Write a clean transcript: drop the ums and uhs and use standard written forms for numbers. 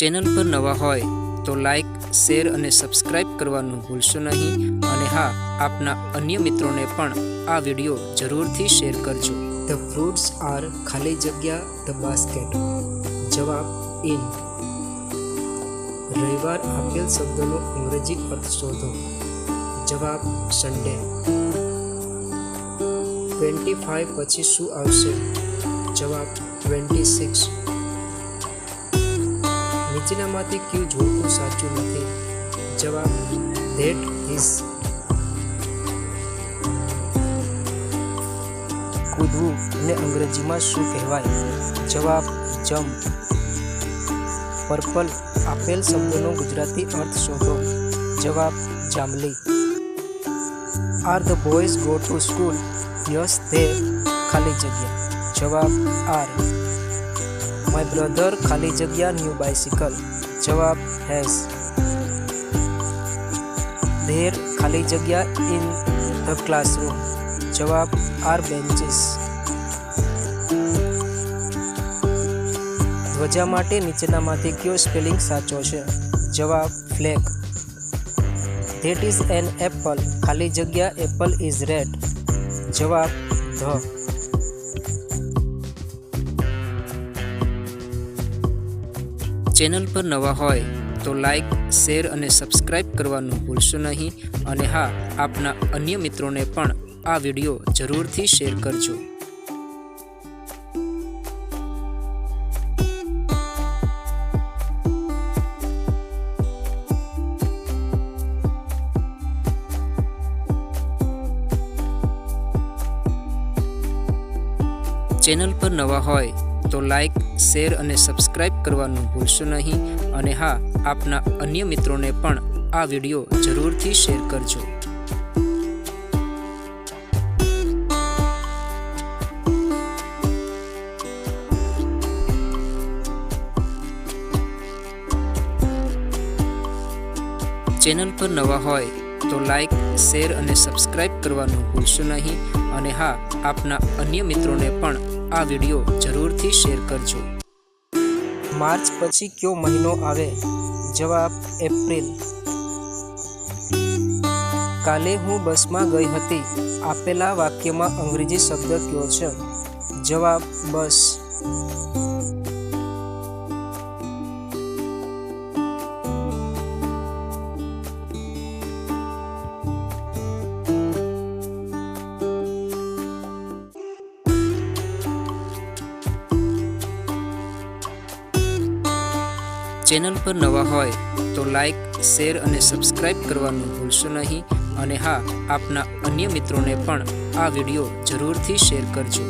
Channel પર નવા હોય તો લાઈક, શેર અને સબસ્ક્રાઇબ કરવાનું ભૂલશો નહીં અને હા, આપના અન્ય મિત્રોને પણ આ વિડીયો જરૂરથી શેર કરજો. ધ ફ્રૂટ્સ આર ખાલી જગ્યા ધ બાસ્કેટ. જવાબ ઇન. રવિવાર આપેલ શબ્દનો અંગ્રેજી અર્થ શોધો. જવાબ સન્ડે. 25 પછી શું આવશે? જવાબ 26. નીચેનામાંથી કયું જોડકું સાચું નથી? જવાબ ધેટ ઇઝ. કૂદવું અને અંગ્રેજીમાં શું કહેવાય? જવાબ જમ્પ. પર્પલ આપેલ શબ્દનો ગુજરાતી અર્થ શોધો. જવાબ જાંબલી. Are the boys go to school? Yes they ખાલી જગ્યા. જવાબ આર. માય બ્રધર ખાલી જગ્યા ન્યૂ બાઇસિકલ. જવાબ હેઝ. ધેર ખાલી જગ્યા ઇન ધ ક્લાસરૂમ. જવાબ આર બેન્ચીસ. ધ્વજા માટે નીચેનામાંથી કયો સ્પેલિંગ સાચો છે? જવાબ flag. That is an apple ખાલી જગ્યા એપલ ઇઝ રેડ. જવાબ ધ. ચેનલ પર નવા હોય તો લાઈક, શેર અને સબસ્ક્રાઇબ કરવાનું ભૂલશો નહીં અને હા, આપના અન્ય મિત્રોને પણ આ વિડીયો જરૂરથી શેર કરજો. ચેનલ પર નવા હોય તો લાઈક, શેર અને સબસ્ક્રાઇબ કરવાનું ભૂલશો નહીં અને હા, આપના અન્ય મિત્રોને પણ આ વિડીયો જરૂરથી શેર કરજો. ચેનલ પર નવા હોય તો લાઈક, શેર અને સબસ્ક્રાઇબ કરવાનું ભૂલશો નહીં અને હા, આપના અન્ય મિત્રોને પણ આ વિડીયો જરૂરથી શેર કરજો. માર્ચ પછી કયો મહિનો આવે? જવાબ એપ્રિલ. કાલે હું બસમાં ગઈ હતી. આપેલા વાક્યમાં અંગ્રેજી શબ્દ કયો છે? જવાબ બસ. ચેનલ પર નવા હોય તો લાઈક, શેર અને સબસ્ક્રાઇબ કરવાનું ભૂલશો નહીં અને હા, આપના અન્ય મિત્રોને પણ આ વિડીયો જરૂરથી શેર કરજો.